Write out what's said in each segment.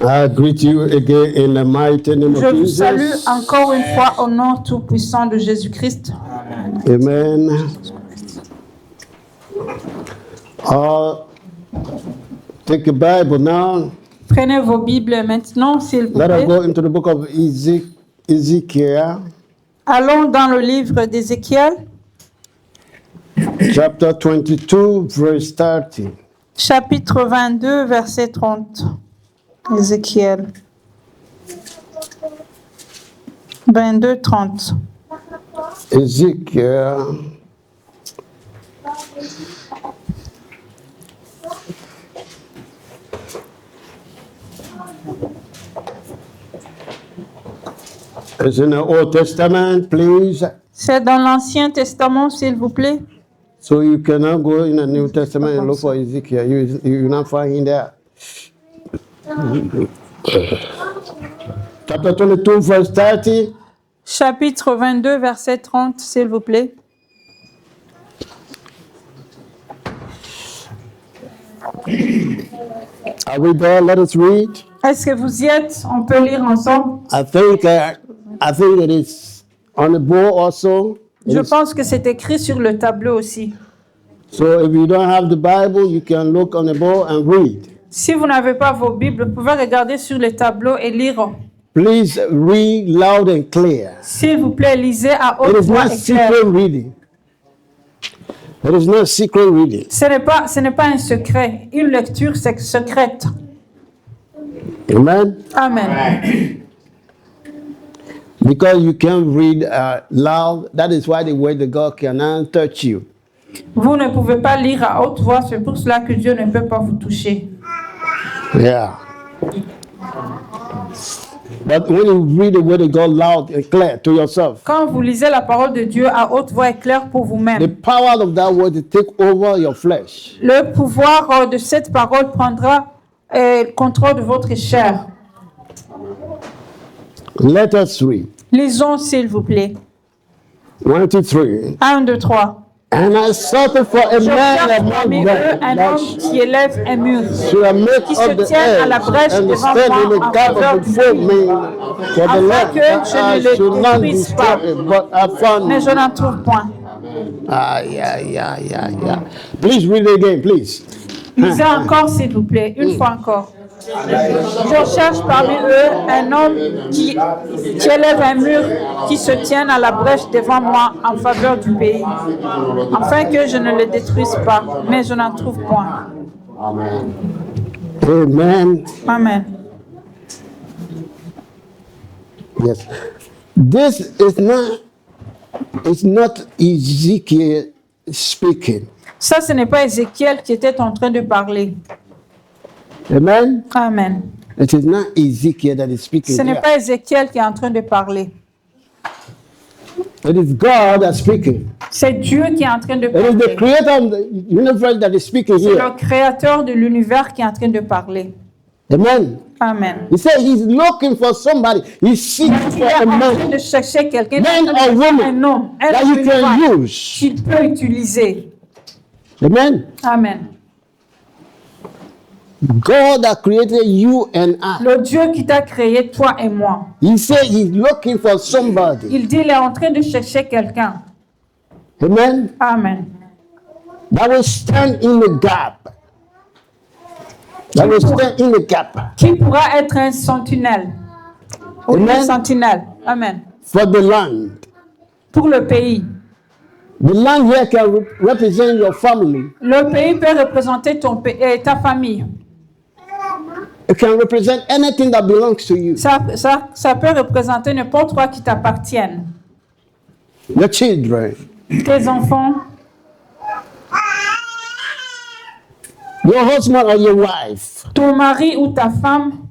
I greet you again in the mighty name Je of vous Jesus. salue encore une fois au nom tout-puissant de Jésus-Christ. Amen. Take a Bible now. Prenez vos Bibles maintenant, s'il vous Let us plaît. go into the book of Ezekiel, Allons dans le livre d'Ézéchiel, chapter 22, verse 30. chapitre 22, verset 30. Ézéchiel 22, 30. Ezekiel It's in the Old Testament, please. C'est dans l'Ancien Testament, s'il vous plaît. So you cannot go in the New Testament and look for Ezekiel. You not find him there. Chapter 22, verse 30. Chapitre 22, verset 30, s'il vous plaît. Are we there? Let us read. Est-ce que vous y êtes? On peut lire ensemble. I think it is on the board also. Je pense que c'est écrit sur le tableau aussi. So if you don't have the Bible, you can look on the board and read. Si vous n'avez pas vos Bibles, vous pouvez regarder sur le tableau et lire. Please read loud and clear. S'il vous plaît, lisez à It haute is voix not et claire. secret reading. It is not secret reading. Ce n'est pas un secret. Une lecture c'est secrète. Amen. Amen. Because you can't read loud, that is why the word of God cannot touch you. Vous ne pouvez pas lire à haute voix, c'est pour cela que Dieu ne peut pas vous toucher. Yeah. But when you read the word of God loud and clear to yourself, Quand vous lisez la parole de Dieu à haute voix et claire pour the vous-même, power of that word to take over your flesh. le pouvoir de cette parole prendra le contrôle de votre chair. Let us read. Lisons, s'il vous plaît. 1, 2, 3. 1, 2, 3. And I sought for a Je man cherche among parmi eux them un that homme qui élève un mur, should make qui se up the tienne à la edge brèche and devant stand in moi the en gap faveur of du before pays, me. For the afin Lord que je ne le should not détruise pas. destroy it, but I found mais je n'en trouve point. Yeah. Please read it again, please. Lisez encore, s'il vous plaît, une fois encore. Je cherche parmi eux un homme qui élève un mur, qui se tienne à la brèche devant moi en faveur du pays, afin que je ne le détruise pas, mais je n'en trouve point. Amen. Amen. Yes. This is not Ezekiel speaking. Ça, ce n'est pas Ézéchiel qui était en train de parler. Amen. Amen. It is not Ezekiel that is speaking. Ce n'est here. pas Ézéchiel qui est en train de parler. It is God that is speaking. C'est Dieu qui est en train de It is the parler. creator of the universe that is speaking C'est here. le créateur de l'univers qui est en train de parler. Amen. Amen. He said he's looking for somebody. He's seeking Il for est a en train man de chercher quelqu'un, Man or un woman homme, un that you can humain use. qu'il peut utiliser. Amen. Amen. God that created you and I. Le Dieu qui t'a créé, toi et moi. He said he's looking for somebody. Il dit, il est en train de chercher quelqu'un. Amen. Amen. That will stand in the gap. That will stand in the gap Qui pourra être un sentinelle? Ou une Amen. sentinelle. Amen. for the land. Pour le pays. The land here can represent your family. Le pays peut représenter ta famille. It can represent anything that belongs to you. Ça peut représenter n'importe quoi qui t'appartienne. Your children, Tes enfants, your husband or your wife, ton mari ou ta femme,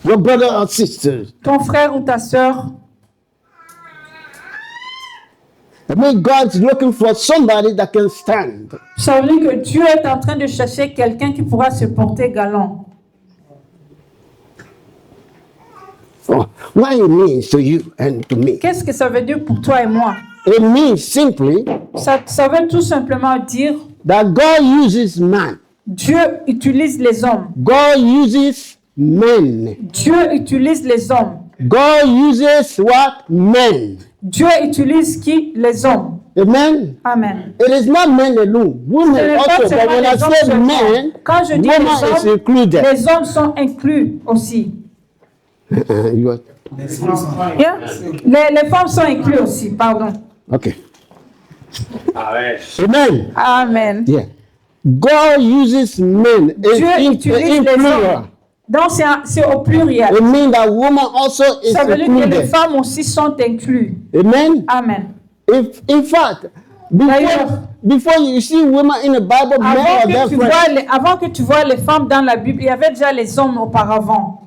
your brother or sisters. ton frère ou ta sœur. I mean, God's looking for somebody that can stand. Ça veut dire que Dieu est en train de chercher quelqu'un qui pourra se porter galant. Oh, what it means to you and to me. Qu'est-ce que ça veut dire pour toi et moi? It means simply Ça veut tout simplement dire that God uses man Dieu utilise les hommes. God uses men. Dieu utilise les hommes. God uses what? Men. Dieu utilise qui? Les hommes. Amen. Amen. It is not men alone. Ce Women n'est pas also. But seulement when I les hommes say seulement. men, Quand je dis woman is les hommes, included. les hommes sont inclus aussi. You are- Yeah? Les femmes sont incluses aussi, pardon. Okay. Amen. Amen. Yeah. God uses men Dieu utilise les plural. hommes. Donc c'est au pluriel. It means that woman also is Ça veut dire que les included. femmes aussi sont incluses. Amen. Amen. If, in fact, before you see women in the Bible, men are there first. Avant que tu vois les femmes dans la Bible, il y avait déjà les hommes auparavant.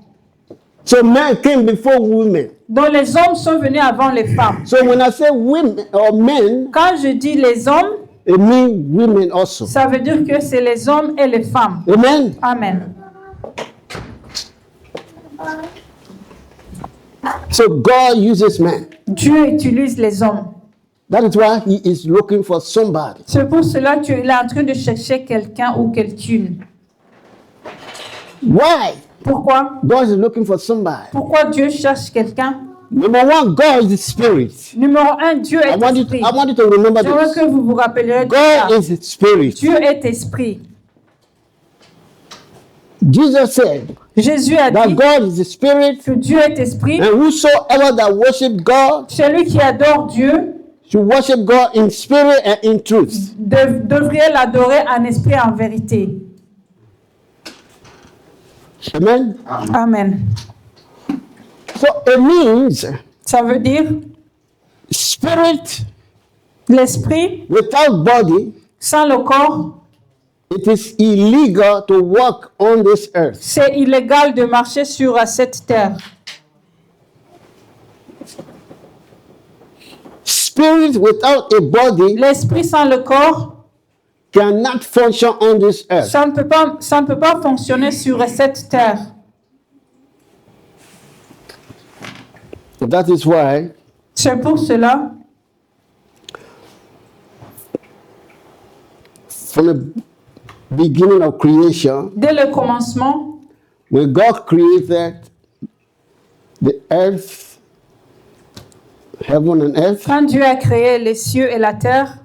So men came before women. Donc les hommes sont venus avant les femmes. So when I say women or men, Quand je dis les hommes, it means women also. ça veut dire que c'est les hommes et les femmes. Amen. Amen. So God uses men. Dieu utilise les hommes. That is why He is looking for somebody. C'est pour cela que tu es en train de chercher quelqu'un ou quelqu'une. Why? Pourquoi? God is looking for somebody. Pourquoi Dieu cherche quelqu'un? Number one, God is the Spirit. Numéro 1, Dieu I est want esprit. you to remember J'aimerais this. que vous vous rappellerez de God ça. is the Spirit. Dieu est esprit. Jesus said Jésus a that dit God is the Spirit, que Dieu est esprit. and whosoever that worship God Celui qui adore Dieu should worship God in spirit and in truth. devrait l'adorer en esprit et en vérité. Amen. Amen. So it means Ça veut dire spirit l'esprit without body. sans le corps. It is illegal to walk on this earth. C'est illégal de marcher sur cette terre. Spirit without a body L'esprit sans le corps, cannot function on this earth. ça ne peut pas fonctionner sur cette terre. That is why C'est pour cela, from the beginning of creation, dès le commencement, when God created the earth, heaven and earth, quand Dieu a créé les cieux et la terre,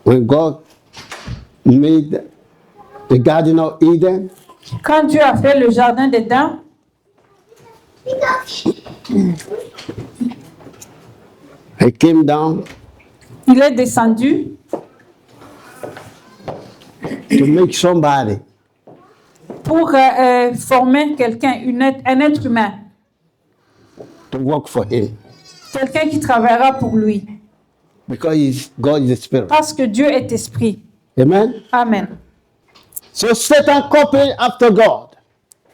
when God made the Garden of Eden, quand Dieu a fait le jardin d'Éden, He came down il est descendu to make somebody. pour former quelqu'un, un être humain, To work for Him. quelqu'un qui travaillera pour lui, Because God is the Spirit. parce que Dieu est esprit. Amen. Amen. So Satan copied after God.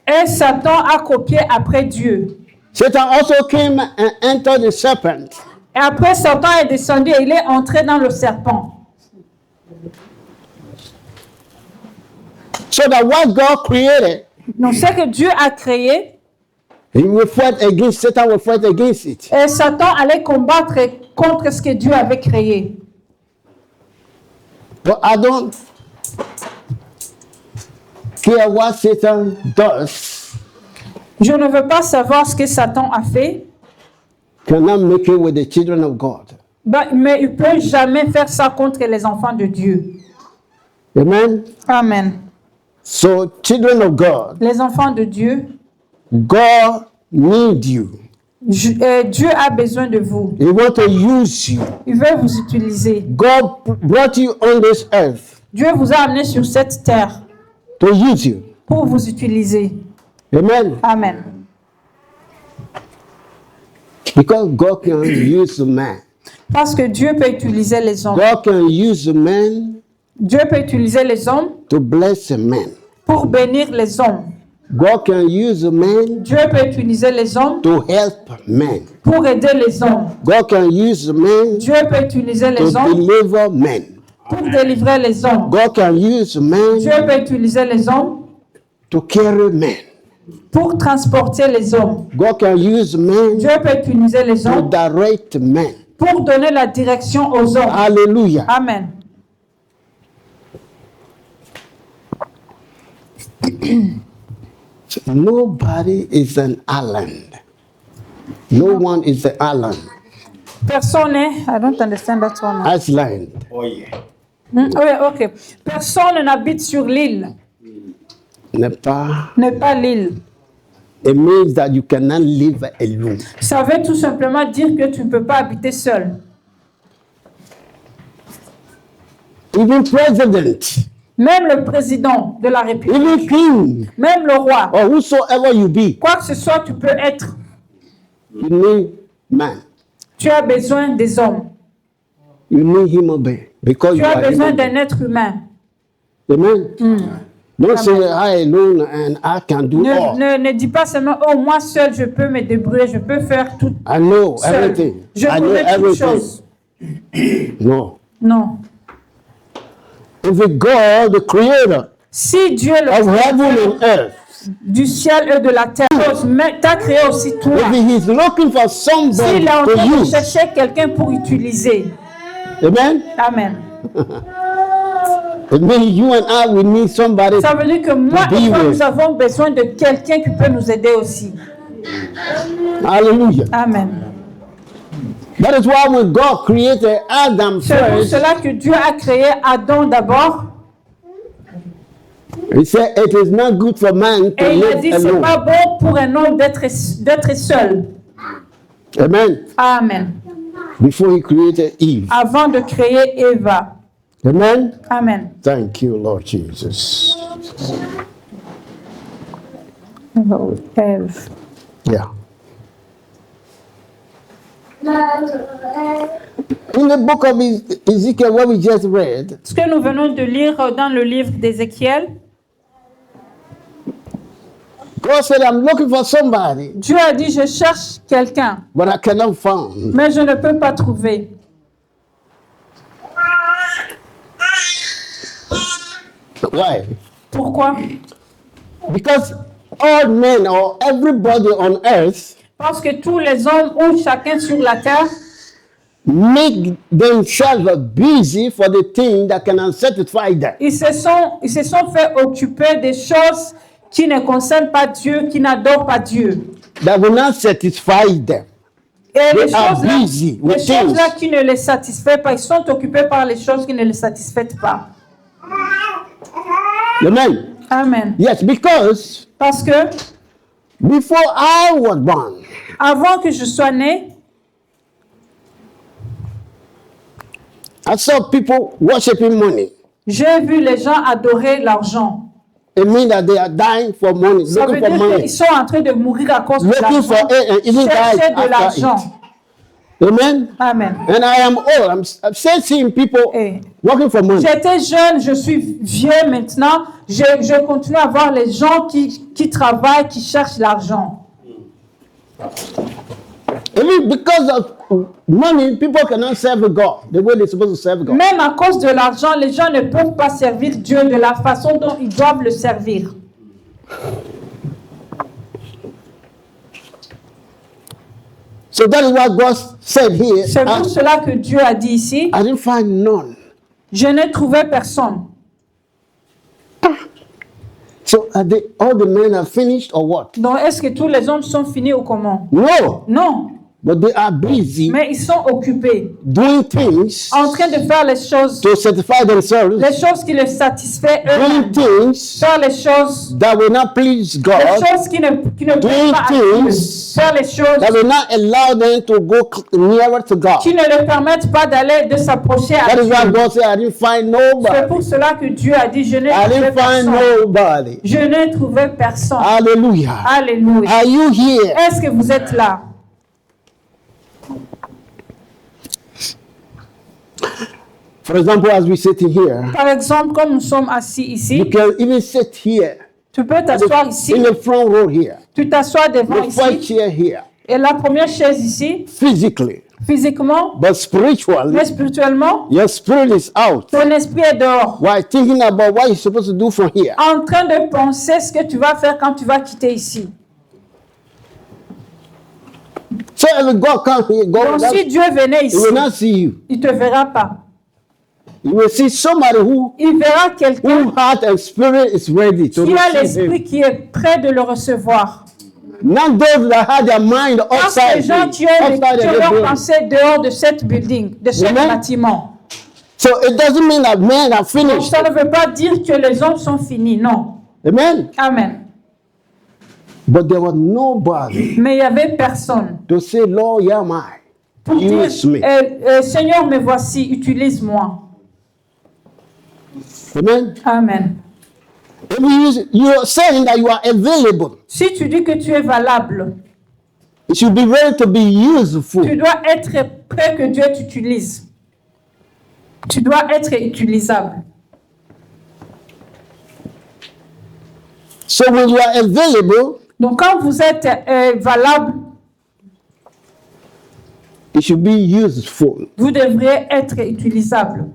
Et Satan a copié après Dieu. Satan also came and entered the serpent. Et après, Satan est descendu et il est entré dans le serpent. So that what God created, Donc, ce que Dieu a créé, He will fight against, Satan will fight against it. et Satan allait combattre contre ce que Dieu avait créé. But I don't care what Satan does, Je ne veux pas savoir ce que Satan a fait, cannot make it with the children of God. mais il ne peut jamais faire ça contre les enfants de Dieu. Amen. Amen. So, children of God, Les enfants de Dieu, God needs you. Dieu a besoin de vous. He wants to use you. Il veut vous utiliser. God brought you on this earth Dieu vous a amené sur cette terre to use you. pour vous utiliser. Amen. Amen. Because God can use a man. Parce que Dieu peut utiliser les hommes. God can use a man Dieu peut utiliser les hommes to bless a man. pour bénir les hommes. God can use a man Dieu peut utiliser les hommes to help men. pour aider les hommes. God can use a man Dieu peut utiliser to les hommes deliver men. pour délivrer les hommes. God can use a man Dieu peut utiliser les hommes to carry men. pour transporter les hommes. God can use men Dieu peut utiliser les to hommes direct men. pour donner la direction aux hommes. Hallelujah. Amen. Nobody is an island. No one is an island. Personne n'est. I don't understand that one. Iceland. Oui, ok. Personne n'habite sur l'île. N'est pas. N'est pas l'île. It means that you cannot live alone. Ça veut tout simplement dire que tu ne peux pas habiter seul. Even president, Même le président de la République, even king, même le roi, or whosoever you be, quoi que ce soit, tu peux être. you need man. Tu as besoin des hommes. You need human being because Tu you as are besoin human being. d'un être humain. Amen. Don't say I alone and I can do all. Ne dis pas seulement, oh, moi seul, je peux me débrouiller, je peux faire tout I know seul. everything. Je I know connais toutes everything. choses. No. Non. If God, the creator Si Dieu, le of heaven créateur and earth, du ciel et de la terre, mais t'as créé aussi toi. if he's looking for somebody S'il est en to train de use, chercher quelqu'un pour utiliser. amen, Amen. it means you and I, we need somebody. Ça veut dire que moi Be et toi, with. nous avons besoin de quelqu'un qui peut nous aider aussi. Hallelujah. Amen. That is why when God created Adam C'est pour first, cela que Dieu a créé Adam d'abord. he said it is not good for man to Et il a live dit, c'est alone. pas bon pour un homme d'être seul. Amen. Amen. Before he created Eve. Avant de créer Eva. Amen. Amen. Thank you, Lord Jesus. Ève. Yeah. In the book of Ezekiel, what we just read, Ce que nous venons de lire dans le livre d'Ézéchiel, God said, I'm looking for somebody, Dieu a dit, je cherche quelqu'un, but I cannot find. mais je ne peux pas trouver. Why? Pourquoi? Because all men or everybody on earth Parce que tous les hommes ou chacun sur la terre make themselves busy for the thing that cannot satisfy them. ils se sont fait occuper des choses qui ne concernent pas Dieu, qui n'adorent pas Dieu. That will not satisfy them. Et They are busy les with things. choses-là qui ne les satisfont pas, ils sont occupés par les choses qui ne les satisfont pas. Amen. Amen. Yes, because Parce que before I was born, avant que je sois né, I saw people worshiping money. j'ai vu les gens adorer l'argent. It means that they are dying for money, Ça veut looking for dire money, qu'ils sont en train de mourir à cause de looking l'argent. for it, and even Chercher die de after l'argent. it. Amen. Amen. And I am old. I'm still seeing people Eh. working for money. J'étais jeune, je suis vieux maintenant. Je continue à voir les gens qui travaillent, qui cherchent l'argent. Even because of money, people cannot serve God the way they're supposed to serve God. Même à cause de l'argent, les gens ne peuvent pas servir Dieu de la façon dont ils doivent le servir. So that is what God said here. C'est pour cela que Dieu a dit ici, I didn't find none. je n'ai trouvé personne. So all the men are finished or what? Donc, est-ce que tous les hommes sont finis ou comment? No, Non, but they are busy mais ils sont occupés, doing things en train de faire les choses to satisfy themselves, qui les satisfait doing eux-mêmes. things Faire les choses that will not please les God, choses qui ne plaisent doing pas à Dieu. things Faire les choses that will not allow them to go nearer to God. qui ne leur permettent pas de s'approcher à That is why Dieu. God said, I didn't find C'est nobody. pour cela que Dieu a dit, je n'ai I trouvé didn't find personne. nobody. Je n'ai trouvé personne. Hallelujah. Alléluia. Are you here? Est-ce que vous êtes là? For example, as we sit here, Par exemple, comme nous sommes assis you ici, can even sit here, tu peux t'asseoir ici, in the front row here, tu t'assois devant the first ici, chair here, et la première chaise ici, physically, physiquement, but spiritually, mais spirituellement, your spirit is out. ton esprit est dehors, While thinking about what you're supposed to do from here. en train de penser ce que tu vas faire quand tu vas quitter ici. So if God comes here, God Donc si Dieu venait he ici, will not see you. il ne te verra pas. You will see somebody who Il verra quelqu'un heart and spirit is ready to qui a receive him. l'esprit qui est prêt de le recevoir. Not those that had their mind Parce que outside, les gens qui ont the leur building. pensée dehors de cette building, de ce Amen. bâtiment. So it doesn't mean that men are Donc, finished. ça ne veut pas dire que les hommes sont finis, non. Amen. Amen. But there was nobody Mais il n'y avait personne to say, Lord, here am I. pour dire, Use me. Seigneur, me voici, utilise-moi. Amen. Amen. If you are saying that you are available, Si tu dis que tu es valable, you should be ready to be useful. tu dois être prêt que Dieu t'utilise. Tu dois être utilisable. So when you are available, Donc quand vous êtes valable, you should be useful. vous devrez être utilisable.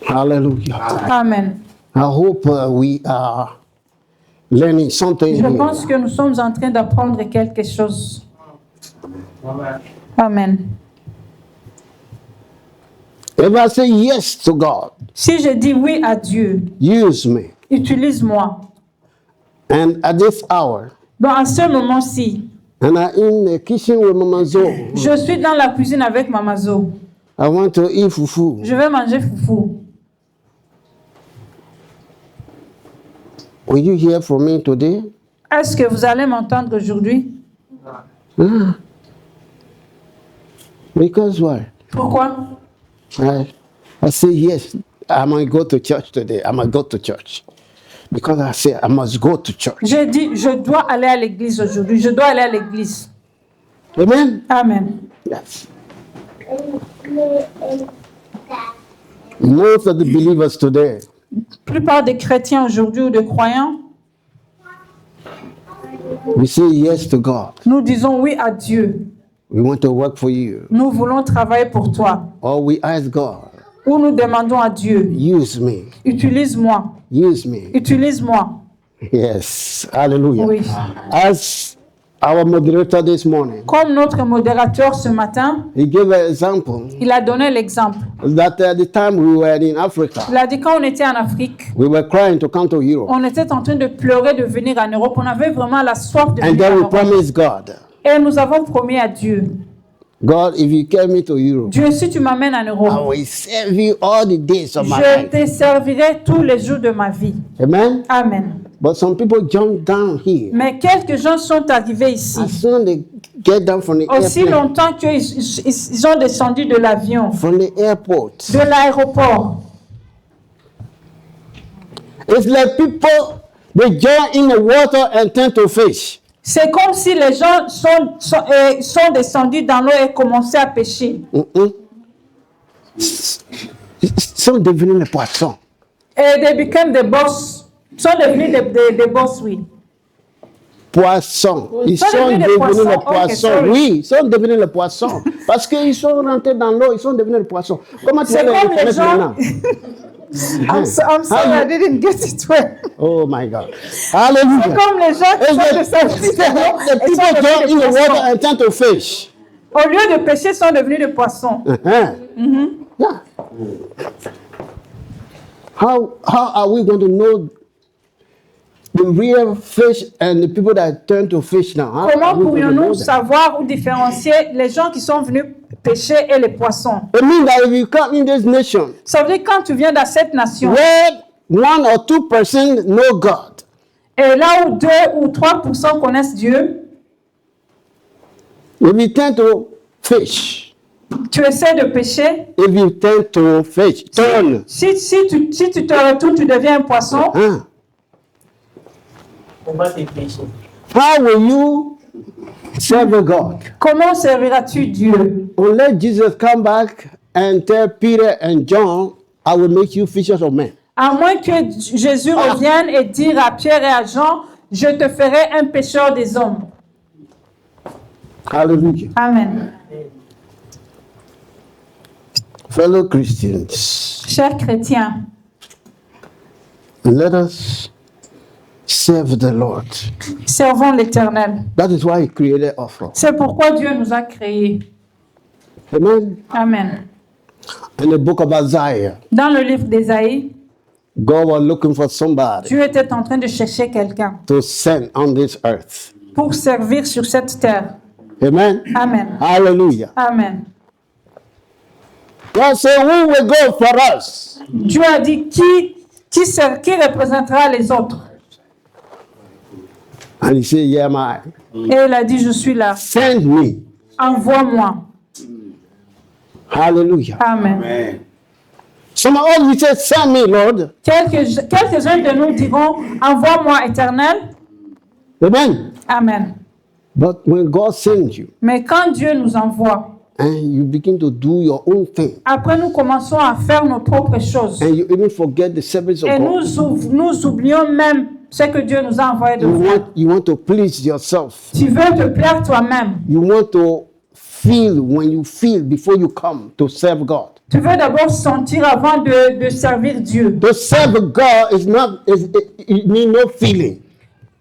Hallelujah. Amen. I hope we are learning something Je here. pense que nous sommes en train d'apprendre quelque chose. Amen. If I say yes to God, Si je dis oui à Dieu, use me. utilise-moi. And at this hour, Donc à ce moment-ci, and I'm in the kitchen with Mama Zoe, je suis dans la cuisine avec Mama Zo. I want to eat fufu. Je vais manger foufou. Will you hear from me today? Est-ce que vous allez m'entendre aujourd'hui? Because why? Pourquoi? I say yes. I might go to church today. I might go to church. Because I say I must go to church. J'ai dit, je dois aller à l'église aujourd'hui. Je dois aller à l'église. Amen? Amen. Yes. Most of the believers today, La plupart des chrétiens aujourd'hui ou des croyants, we say yes to God. nous disons oui à Dieu. We want to work for you. Nous voulons travailler pour toi. Or we ask God, Ou nous demandons à Dieu, use me. utilise-moi, Use me. utilise-moi. Yes. Hallelujah. Oui. As our moderator this morning, Comme notre modérateur ce matin, he gave an example il a donné l'exemple. that at the time we were in Africa, Il a dit quand on était en Afrique, we were crying to come to Europe. on était en train de pleurer de venir en Europe. On avait vraiment la soif de And venir en then we Europe. promised God, Et nous avons promis à Dieu, God, if you carry me to Europe, Dieu, si tu m'amènes en I Europe, will serve you all the days of my je life. te servirai tous les jours de ma vie. Amen? Amen. But some people jump down here. Mais quelques gens sont arrivés ici. As soon as they get down from the Aussi airplane, longtemps qu'ils ont descendu de l'avion, from the airport, de l'aéroport. it's like people, they jump in the water and turn to fish. C'est comme si les gens sont descendus dans l'eau et commençaient à pêcher. Ils sont devenus les poissons. Et they became the boss. Sont devenus des boss, oui. Poissons. Ils Sont sont devenus des devenus poissons. les Ok, poissons. sorry. Oui, ils sont devenus les poissons. Parce qu'ils sont rentrés dans l'eau, ils sont devenus les poissons. Comment tu vas C'est les comme les reconnaître gens. maintenant? I'm sorry, I didn't get it well. Oh my God. Hallelujah. Comme les gens qui It's sont like descendus dans l'eau the et sont people jump in devenus the des water poissons. and turn to fish. Au lieu de pêcher, sont devenus des poissons. Yeah. How are we going to know the real fish and the people that turn to fish now? How Comment are we going to know pourrions-nous that? savoir ou différencier les gens qui sont venus pêcher et les poissons? It means that if you come in this nation, Ça veut dire quand tu viens dans cette nation, where 1 or 2% know God, et là où 2 ou 3% connaissent Dieu, if you turn to fish, tu essaies de pêcher. if you turn to fish, turn. Si tu te retournes, tu deviens un poisson. Huh? On va te pêcher. How will you serve God? Comment serviras-tu Dieu? Unless Jesus come back and tell Peter and John, I will make you fishers of men. À moins que Jésus revienne et dire à Pierre et à Jean, je te ferai un pêcheur des hommes. Hallelujah. Amen. Fellow Christians, Chers chrétiens, let us serve the Lord. servons l'Éternel. That is why He created us. C'est pourquoi Dieu nous a créés. Amen. Amen. In the book of Isaiah, Dans le livre d'Ésaïe, God was looking for somebody Dieu était en train de chercher quelqu'un to send on this earth. pour servir sur cette terre. Amen. Amen. Hallelujah. Amen. God said, who will go for us? Dieu a dit qui représentera les autres. And he said, yeah, I. Et il a dit, je suis là. Send me. Envoie-moi. Hallelujah. Amen. Some of us, we say, send me, Lord. Quelques-uns de nous diront, envoie-moi, Éternel. Amen. Amen. But when God sends you, Mais quand Dieu nous envoie, and you begin to do your own thing, après nous commençons à faire nos propres choses. and you even forget the service of Et God, nous oublions même ce que Dieu nous a envoyé de faire. you want to please yourself. Tu veux te plaire toi-même. You want to feel when you feel before you come to serve God. Tu veux d'abord sentir avant de servir Dieu. To serve God it need no feeling.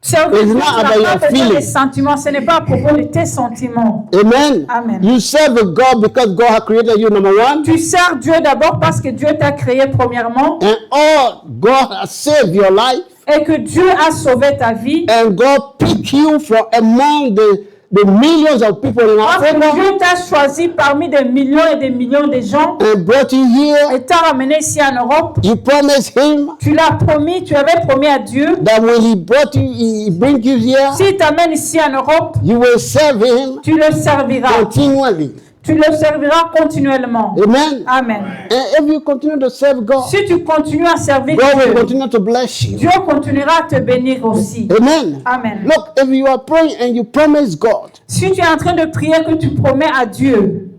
Servir It's Dieu, not tu about n'as your pas besoin feelings. des sentiments. Ce n'est pas à propos de tes sentiments. Amen. Amen. You serve God because God has created you, number one. Tu sers Dieu d'abord parce que Dieu t'a créé premièrement. And God has saved your life. Et que Dieu a sauvé ta vie. And God picked you from among the millions of people in Parce que Africa. Dieu t'a choisi parmi des millions et des millions de gens. And brought you here. Et t'a ramené ici en Europe. You promised Him Tu l'as promis, tu avais promis à Dieu. that when He brought you, He brings you here, S'il t'amène ici en Europe, you will serve Him tu le serviras. continually. Tu le serviras continuellement. Amen. Amen. And if you continue to serve God, Si tu continues à servir God will Dieu, continue to bless you. Dieu continuera à te bénir aussi. Amen. Amen. Look, if you are praying and you promise God, Si tu es en train de prier que tu promets à Dieu,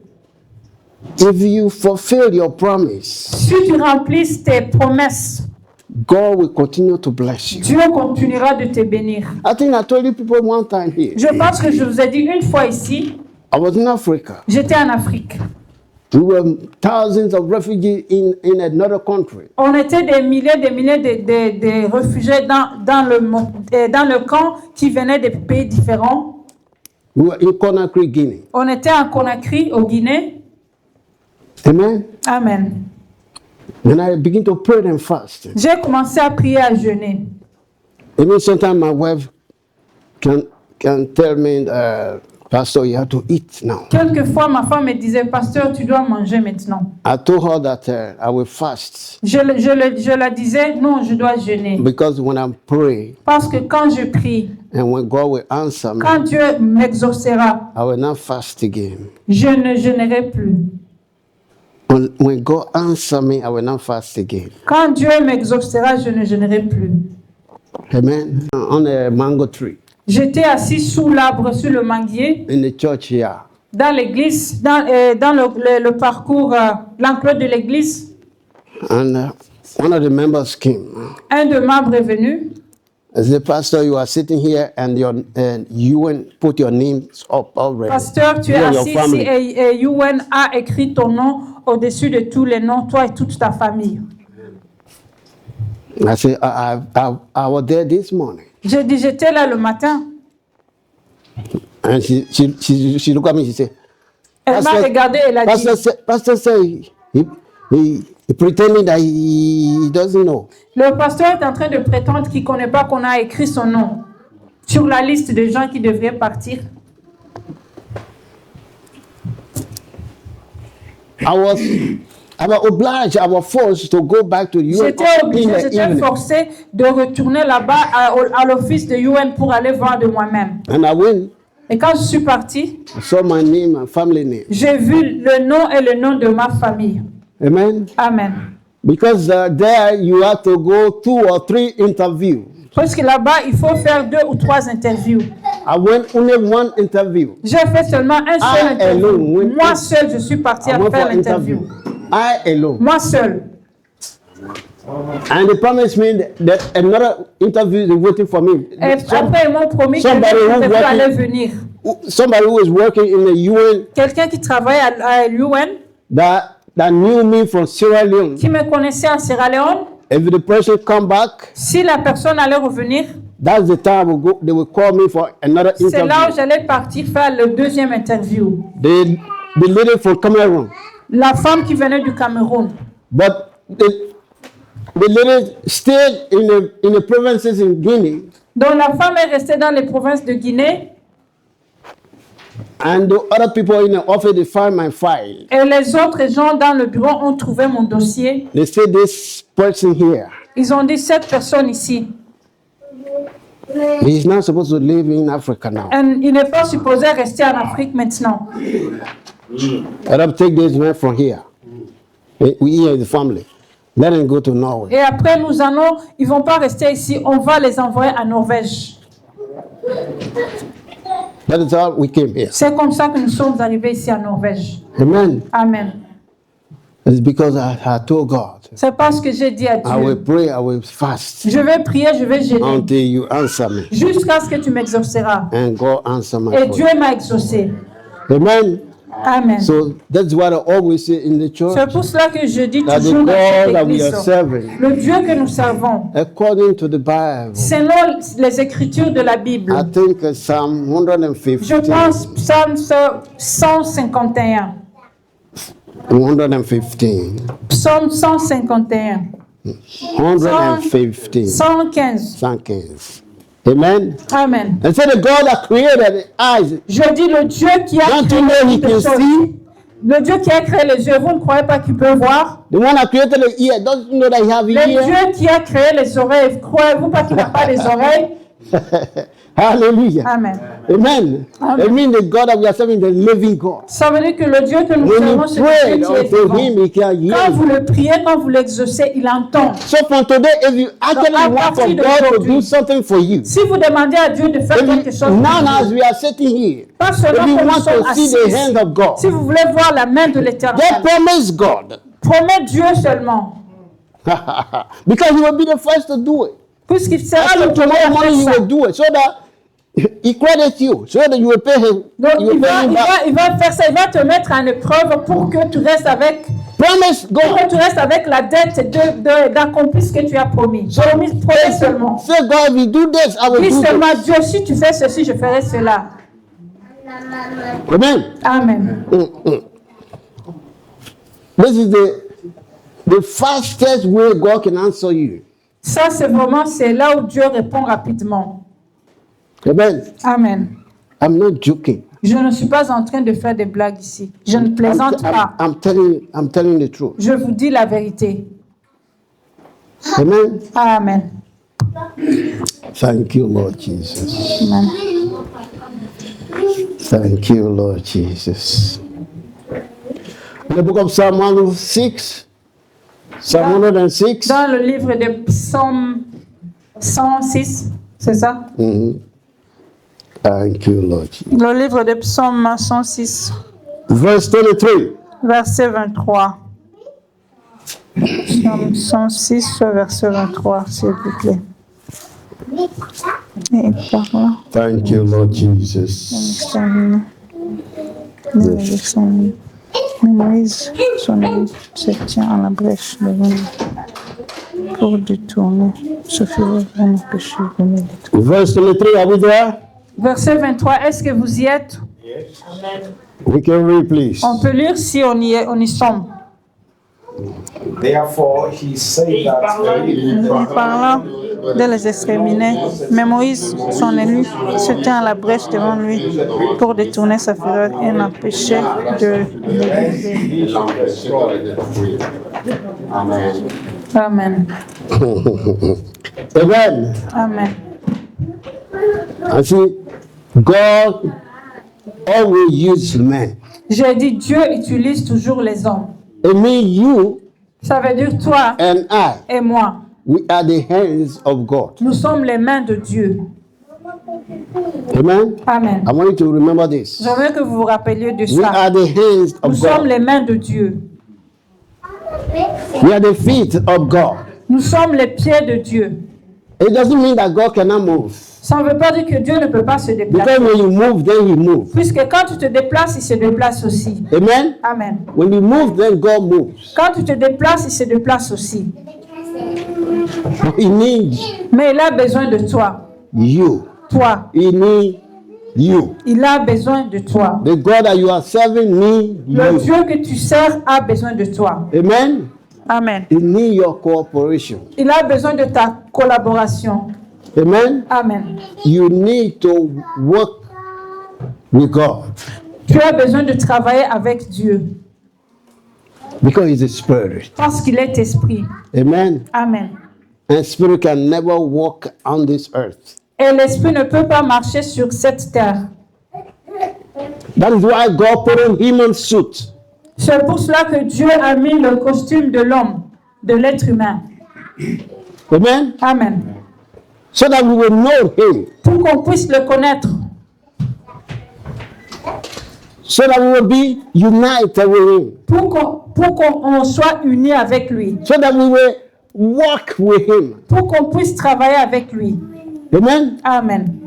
if you fulfill your promise, si tu remplisses tes promesses, God will continue to bless you. Dieu continuera de te bénir. I think I told you people one time here. Je pense que je vous ai dit une fois ici, I was in Africa. j'étais en Afrique. We were thousands of refugees in another country. On était des milliers de réfugiés dans le camp qui venaient des pays différents. We were in Conakry, Guinea. On était en Conakry, au Guinée. Amen. Amen. And I begin to pray and fast. J'ai commencé à prier, à jeûner. Even sometimes my wife can tell me, Pastor, you have to eat now. Quelquefois, ma femme me disait, Pasteur, tu dois manger maintenant. I told her that I will fast Je la disais, non, je dois jeûner. because when I pray Parce que quand je prie, and when God will answer me, quand Dieu m'exaucera, I will not fast again. je ne jeûnerai plus. When God answer me, I will not fast again. Quand Dieu m'exaucera, je ne jeûnerai plus. Amen. On a mango tree J'étais assis sous l'arbre, sur le manguier, in the church here. dans l'église, dans le parcours, l'enclos de l'église. And one of the members came. Un des membres est venu. I said, Pastor, you are sitting here and you went put your names up already. Pasteur, tu es You and your assis ici family. et UN a écrit ton nom au-dessus de tous les noms, toi et toute ta famille. I said, I was there this morning. J'ai dit, j'étais là le matin. And she looked at me, she said, Elle m'a regardé et elle a dit, Pastor said he pretending that he doesn't know. le pasteur est en train de prétendre qu'il ne connaît pas qu'on a écrit son nom sur la liste des gens qui devraient partir. I was obliged, I was forced to go back to UN J'étais in obligé, the j'étais evening. forcé de retourner là-bas à l'office de UN pour aller voir de moi-même. And I went, Et quand je suis partie, I saw my name, my family name. j'ai vu le nom et le nom de ma famille. Amen. Amen. Because there you have to go 2 or 3 interviews. Parce que là-bas, il faut faire 2 ou 3 interviews. I went only 1 interview. J'ai fait seulement un seul interview. alone. Moi seul, je suis parti I à went faire for l'interview. I alone. Moi seul. And they promised me that another interview is waiting for me. Et après, ils m'ont promis que somebody who je working- allait venir. Somebody who is working in the UN Quelqu'un qui travaille à l'UN, that knew me from Sierra Leone. qui me connaissait en Sierra Leone, If the person come back, si la personne allait revenir, that's the time they will call me for another c'est là où interview. j'allais partir faire le 2e interview. the lady from Cameroon. La femme qui venait du Cameroun. But the lady stayed in the provinces in Guinea. Donc la femme est restée dans les provinces de Guinée. And the other people in the office, they find my file. Et les autres gens dans le bureau ont trouvé mon dossier. They say this person here, Ils ont dit cette personne ici. he's not supposed to live in Africa now. Il n'est pas supposé rester en Afrique maintenant. Let us take this man from here. We here in the family. Let him go to Norway. Et après ils vont pas rester ici, on va les envoyer à Norvège. That is how we came here. C'est comme ça que nous sommes arrivés ici à Norvège. Amen. Amen. It's because I told God, C'est parce que j'ai dit à I will Dieu, pray, I will fast je vais prier, je vais jeûner until you answer me. jusqu'à ce que tu m'exauceras. And God answer my Et Dieu prayer. m'a exaucé. Amen. Amen. So that's what I always say in the church. C'est pour cela que je dis That the toujours dans cette God that we are église, serving, le Dieu que nous servons, according to the Bible, selon les écritures de la Bible, I think Psalm 150, je pense Psaume 151. 115, Psaume 151. 115, 115. 115. Amen. Amen. And so the God that created the eyes, Je dis le Dieu qui a don't créé you know he toutes can choses. see? Le Dieu qui a créé les yeux, vous ne croyez pas qu'il peut voir? The one that created the ear, don't you know that he have Le ear? Dieu qui a créé les oreilles, croyez-vous pas qu'il n'a pas les oreilles? Hallelujah. Amen. Amen. Amen. I mean the God that we are serving, the living God. Ça veut dire que le Dieu que nous When servons, you c'est le pray Dieu qui est unto vivant. him, he can hear Quand vous you. le priez, quand vous l'exaucez, il entend. So from today, if you actually à want for partir God to d'aujourd'hui, do something for you, Si vous demandez à Dieu de faire quelque chose, pour now as vous, we are sitting here, pas seulement if you que nous want sommes to see assis, the hand of God, si vous voulez voir la main de just l'Éternel, promise God. promets Dieu seulement, Because he will be the first to do it. puisqu'il sera After le premier tomorrow à morning, he faire ça. will do it so that he credits you, so that you will pay him. Donc You will pay him back. il va faire ça, il va te mettre en épreuve pour que tu restes avec, Promise God. la dette d'accomplir ce que tu as promis. Promets seulement. Say, God, if you do this, I will Dis do seulement, this. Dieu, si tu fais ceci, je ferai cela. Amen. Amen. This is the fastest way God can answer you. Ça, c'est là où Dieu répond rapidement. Amen. Amen. I'm not joking. Je ne suis pas en train de faire des blagues ici. Je ne plaisante pas. I'm telling the truth. Je vous dis la vérité. Amen. Amen. Thank you, Lord Jesus. Amen. Thank you, Lord Jesus. In the book of Psalm 106, Psalm 106. Dans le livre de Psaume 106, c'est ça? Thank you, Lord Jesus. Le livre de Psaume 106, Verse 23. verset 23. Psaume 106, verset 23, s'il vous plaît. Et par là, Thank you, Lord Jesus. Moïse, son ami, se tient à la brèche devant lui pour détourner ce fureur un péché de mes détours. Verse 23, are we there? Verset 23, est-ce que vous y êtes? We can read, please. On peut lire si on y est, on y sommes. Therefore, he said that Il parla de les exterminer, mais Moïse, son élu, se tient à la brèche devant lui pour détourner sa fureur et l'empêcher de l'élever. Amen. Amen. Amen. I see, God always uses men. J'ai dit, Dieu utilise toujours les hommes. It means you Ça veut dire toi and I, et moi. we are the hands of God. Nous sommes les mains de Dieu. Amen. Amen. I want you to remember this. Je veux que vous vous rappeliez de We ça. are the hands Nous of sommes God. les mains de Dieu. We are the feet of God. Nous sommes les pieds de Dieu. It doesn't mean that God cannot move. Ça ne veut pas dire que Dieu ne peut pas se déplacer. Because when you move, then He moves. Puisque quand tu te déplaces, il se déplace aussi. Amen. Amen. When you move, then God moves. Quand tu te déplaces, il se déplace aussi. He needs Mais il a besoin de toi. you. Toi. He needs you. Il a besoin de toi. The God that you are serving need Le you. Dieu que tu sers a besoin de toi. Amen. Amen. He need your cooperation. Il a besoin de ta collaboration. Amen. Amen. You need to work with God Tu as besoin de travailler avec Dieu because He's a spirit. parce qu'il est esprit. Amen. Amen. And spirit can never walk on this earth. Et l'esprit ne peut pas marcher sur cette terre. That is why God put on human suit. C'est pour cela que Dieu a mis le costume de l'homme, de l'être humain. Amen. Amen. So that we will know Him. Pour qu'on puisse le connaître. So that we will be united with Him. Pour qu'on soit unis avec lui. So that we will walk with Him. Pour qu'on puisse travailler avec lui. Amen. Amen.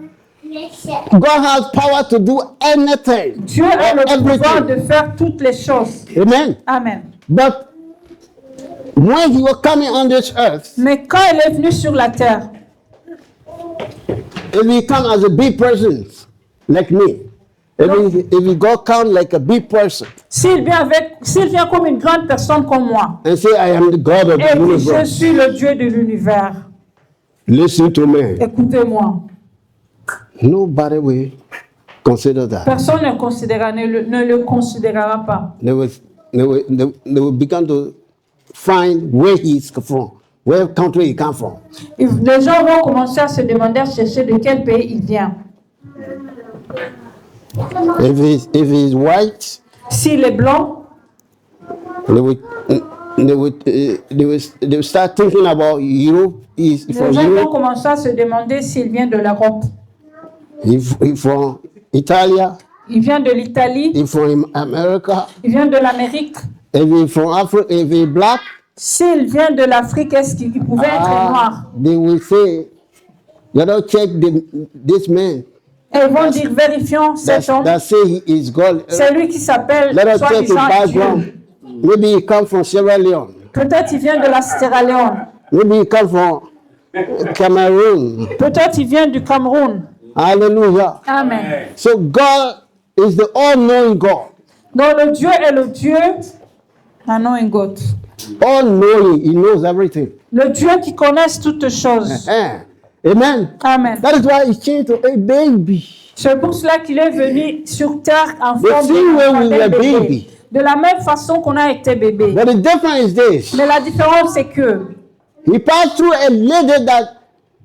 God has power to do anything. Dieu a le pouvoir Everything. de faire toutes les choses. Amen. Amen. But when He was coming on this earth, Mais quand il est venu sur la terre, if He come as a big person like me, if he go come like a big person s'il vient comme une grande personne comme moi, and say, I am the God of et the dit, je universe, suis le Dieu de l'univers, listen to me. écoutez-moi. Nobody will consider that. Personne ne le considérera pas. They will begin to find where he's from, where country he come from. Les gens vont commencer à se demander, à chercher de quel pays il vient. If he's white, S'il est blanc, they will start thinking about Europe. He's les from gens vont Europe. commencer à se demander s'il vient de l'Europe. He's from Italy. Il vient de l'Italie, He's from America. il vient de l'Amérique. If he's from Africa, if he's black, S'il vient de l'Afrique, est-ce qu'il pouvait être noir? they will say, you don't check this man. Et ils vont dire, vérifions cet homme. That say he is God. C'est lui qui s'appelle Let us check his soi-disant background. Dieu. Maybe he come from Sierra Leone. Peut-être il vient de la Sierra Leone. Maybe he come from Cameroon. Peut-être il vient du Cameroun. Hallelujah. Amen. So God is the all-knowing God. Donc le Dieu est le Dieu, knowing God. All-knowing, He knows everything. Le Dieu qui connaît toutes choses. Amen. Amen. That is why He changed to a baby. C'est pour cela qu'il est venu sur terre en The forme same way we d'un were bébé. baby. De la même façon qu'on a été bébé. But the difference is this. Mais la différence c'est que He passed through a lady that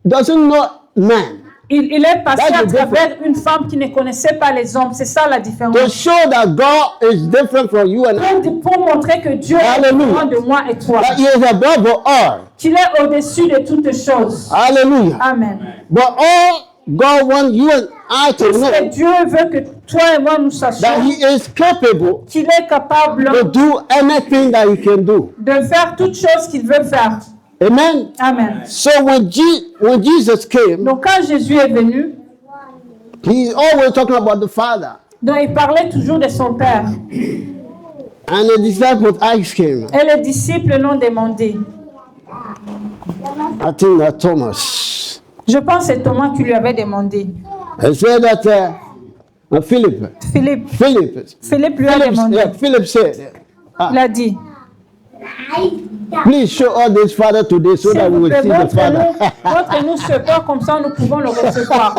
doesn't know man. il est passé That's à the travers une femme qui ne connaissait pas les hommes. C'est ça la différence. To show that God is different from you and I. Pour montrer que Dieu est Hallelujah. différent de moi et toi. That He is above all. Qu'il est au-dessus de toutes choses. Hallelujah. Amen. But all God wants you and I to Parce que know Dieu veut que toi et moi nous that sachions He is capable qu'il est capable to do anything that He can do. de faire toutes choses qu'il veut faire. Amen. Amen. So when Jesus came, Donc quand Jésus est venu, He's always talking about the Father. donc il parlait toujours de son Père. And the disciples asked Him, Et les disciples l'ont demandé. I think that Thomas, Je pense que c'est Thomas qui lui avait demandé. I said that Philip Philippe lui a demandé. Philip said, Il a dit, please show us this Father today so s'il that we vous will plaît, see the Father. montre-nous ce Père, comme ça nous pouvons le recevoir.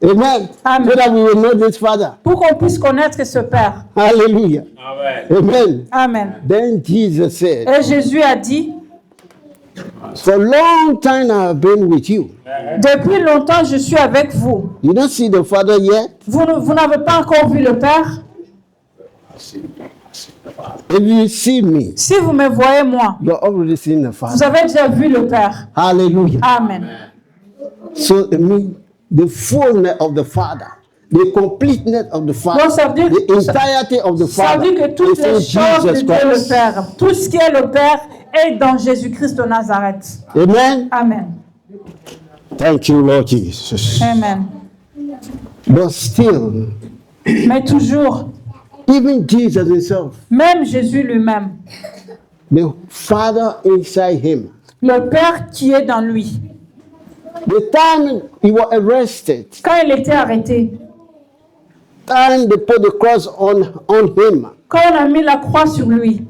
Amen. Amen. So that we will know this Father. Pour qu'on puisse connaître ce Père. Hallelujah. Amen. Amen. Then Jesus said, Et Jésus a dit, for a long time I have been with you. depuis longtemps je suis avec vous. You don't see the Father yet? Vous n'avez pas encore vu le Père? If you see me, Si vous me voyez moi, you have already seen the vous Father. avez déjà vu le Père. Hallelujah. Amen. So it means the fullness of the Father, the completeness of the Father, Donc, ça veut dire- the entirety of the Ça Father veut dire que toutes is les in choses de Jesus Dieu le Christ. Père, tout ce qui est le Père est dans Jésus-Christ de Nazareth. Amen. Amen. Thank you, Lord Jesus. Amen. But still, Mais toujours, even Jesus himself, même Jésus lui-même, the Father inside him, le Père qui est dans lui, The time he was arrested, quand il était arrêté, time they put the cross on him, quand on a mis la croix sur lui,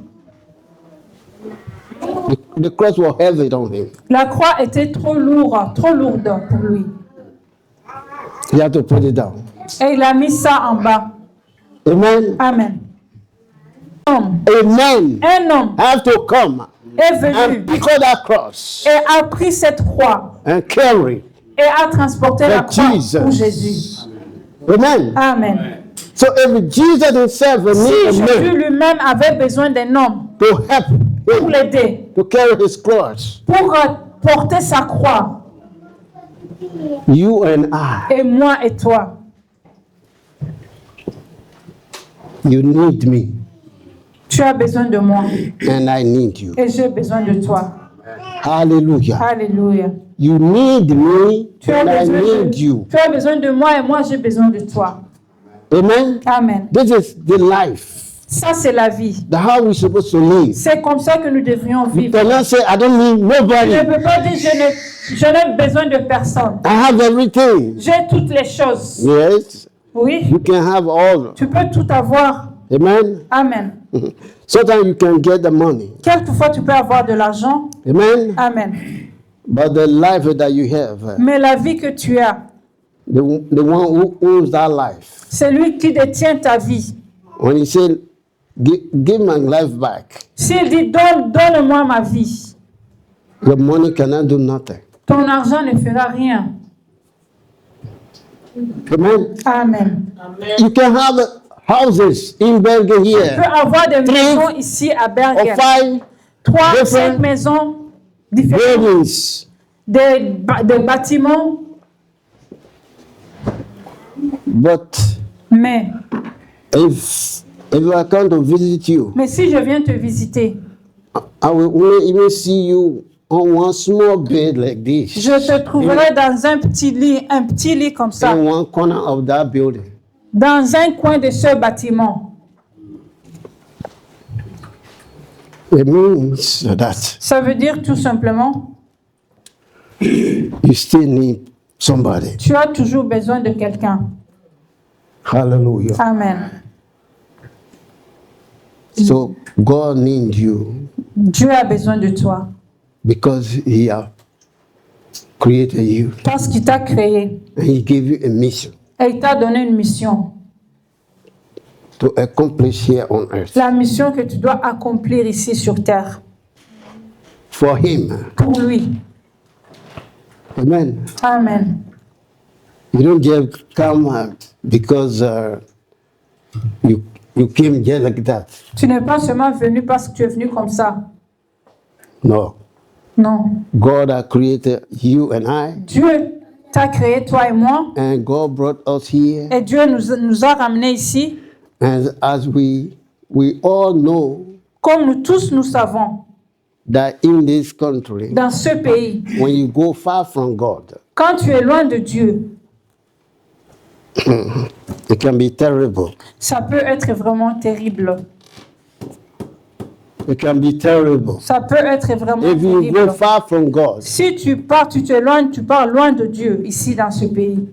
the cross was heavy on him. la croix était trop lourde pour lui. He had to put it down. Et il a mis ça en bas. Amen. Amen. Amen. Un homme Have to come est venu and pick up that cross et a pris cette croix and carry. et a transporté la For croix Jesus. pour Jésus. Amen. Amen. So if Jesus himself will Si need a Jésus man lui-même avait besoin d'un homme to help pour him l'aider, to carry his cross, pour porter sa croix, you and I, et moi et toi, you need me tu as besoin de moi and I need you. et j'ai besoin de toi. Hallelujah. Alléluia. You need me Tu as and I need besoin you. tu as besoin de moi et moi j'ai besoin de toi. Amen. Amen. This is the life. Ça c'est la vie. The how we're supposed to live. C'est comme ça que nous devrions You vivre. cannot say, I don't need Je ne nobody. peux pas dire je n'ai besoin de personne. I have everything. J'ai toutes les choses. Yes, Oui, you can have all. tu peux tout avoir. Amen. Amen. Sometimes you can get the money. Quelquefois tu peux avoir de l'argent. Amen. Amen. But the life that you have, Mais la vie que tu as, the one who owns that life, c'est lui qui détient ta vie. when he said, give my life back, S'il dit donne-moi ma vie, the money cannot do nothing. ton argent ne fera rien. Amen. Amen. You can have houses in Bergen Tu peux here, avoir des maisons ici à or Bergen. 5 3, different 5 maisons différentes. buildings. Des bâtiments. But Mais if I come to visit you, si je viens te visiter, I will only even see you on one small bed like this, je te trouverai dans un petit lit comme ça, in one corner of that building. dans un coin de ce bâtiment. It means that Ça veut dire tout simplement, you still need somebody. tu as toujours besoin de quelqu'un. Hallelujah. Amen. So God needs you Dieu a besoin de toi because He has created you parce qu'il t'a créé and He gave you a mission et il t'a donné une mission. to accomplish here on earth. La mission que tu dois accomplir ici sur terre. For Him. Pour lui. Amen. Amen. You don't just come because you came here like that. Tu n'es pas seulement venu parce que tu es venu comme ça. No. Non. God has created you and I, Dieu t'a créé, toi et moi, and God brought us here. et Dieu nous a ramenés ici. And as we all know Comme nous tous nous savons, that in this country, dans ce pays, when you go far from God, quand tu es loin de Dieu, it can be terrible. ça peut être vraiment terrible. It can be terrible. Ça peut être vraiment If you go terrible. far from God, Si tu pars, tu t'éloignes, tu pars loin de Dieu, ici dans ce pays.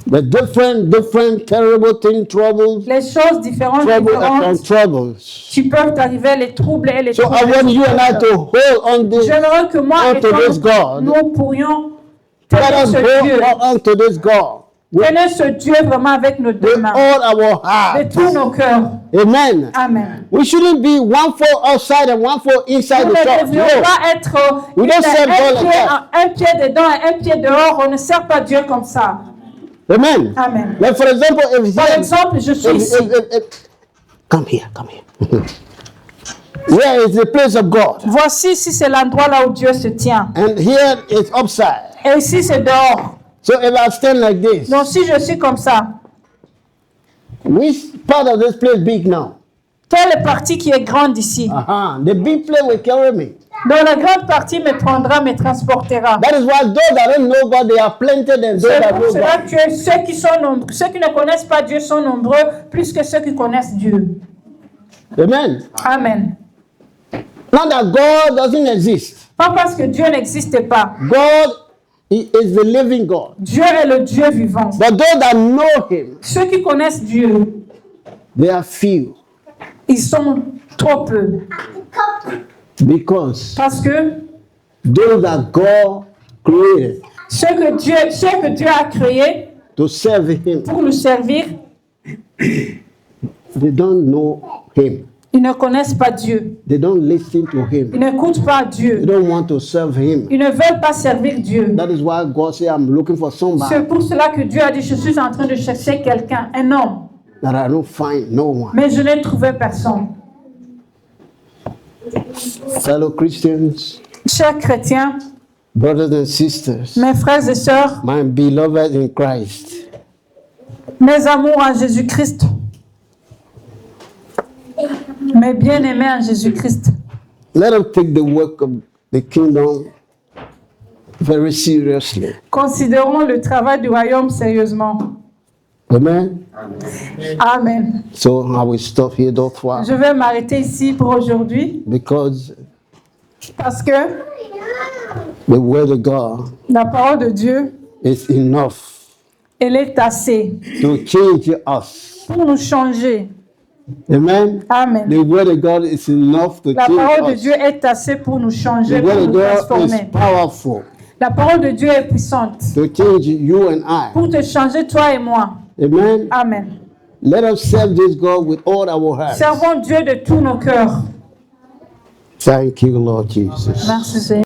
the different terrible things, troubles, Les choses différentes, trouble upon troubles. qui peuvent t'arriver, les troubles et les So I want you and I to hold on this, J'aimerais que moi et onto toi, this God. nous pourrions Let tenir us ce Dieu. hold on to this God with Tenir ce Dieu vraiment avec nos deux mains, all our de heart. tous nos cœurs. Amen. Amen. We shouldn't be one foot outside and one foot inside Nous the ne church. devrions No. pas être We don't serve God like that. un pied dedans et un pied dehors. On ne sert pas Dieu comme ça. Amen. Amen. Like for example, if Par here, exemple, je suis ici. come here. Here is the place of God, Voici ici, c'est l'endroit là où Dieu se tient. and here is upside. Et ici, c'est dehors. So if I stand like this, Donc, si je suis comme ça, which part of this place big now? quelle partie qui est grande ici? The big place will carry me. Donc, la grande partie me prendra, me transportera. That is why those that don't know God, they are planted and those C'est that pour know cela God. que ceux qui sont nombreux, ceux qui ne connaissent pas Dieu sont nombreux, plus que ceux qui connaissent Dieu. Amen. Amen. Not that God doesn't exist. Pas parce que Dieu n'existe pas. God He is the living God. Dieu est le Dieu vivant. But those that know him, Ceux qui connaissent Dieu, they are few. ils sont trop peu. Because Parce que those that God created ceux que Dieu a créés to serve him, pour le servir, they don't know him. ils ne connaissent pas Dieu. They don't listen to Ils him. n'écoutent pas Dieu. They don't want to serve him. Ils ne veulent pas servir Dieu. That is why God said, I'm looking for somebody C'est pour cela que Dieu a dit, je suis en train de chercher quelqu'un, un homme. that I don't find no one. Mais je n'ai trouvé personne. Fellow Christians, Chers chrétiens, brothers and sisters, mes frères et sœurs, my beloved in Christ, mes amours en Jésus-Christ, mes bien-aimés en Jésus-Christ, let us take the work of the kingdom very seriously. considérons le travail du royaume sérieusement. Amen. Amen. So I will stop here, therefore, Je vais m'arrêter ici pour aujourd'hui because parce que the word of God la parole de Dieu, is enough elle est assez to change us. pour nous changer. Amen. Amen. The word of God is enough to La parole de change us. Dieu est assez pour nous changer, The pour word of nous God is transformer. powerful La parole de Dieu est puissante to change you and I. pour te changer, toi et moi. Amen. Amen. Let us serve this God with all our hearts. Servons Dieu de tous nos cœurs. Thank you, Lord Jesus. Merci Seigneur.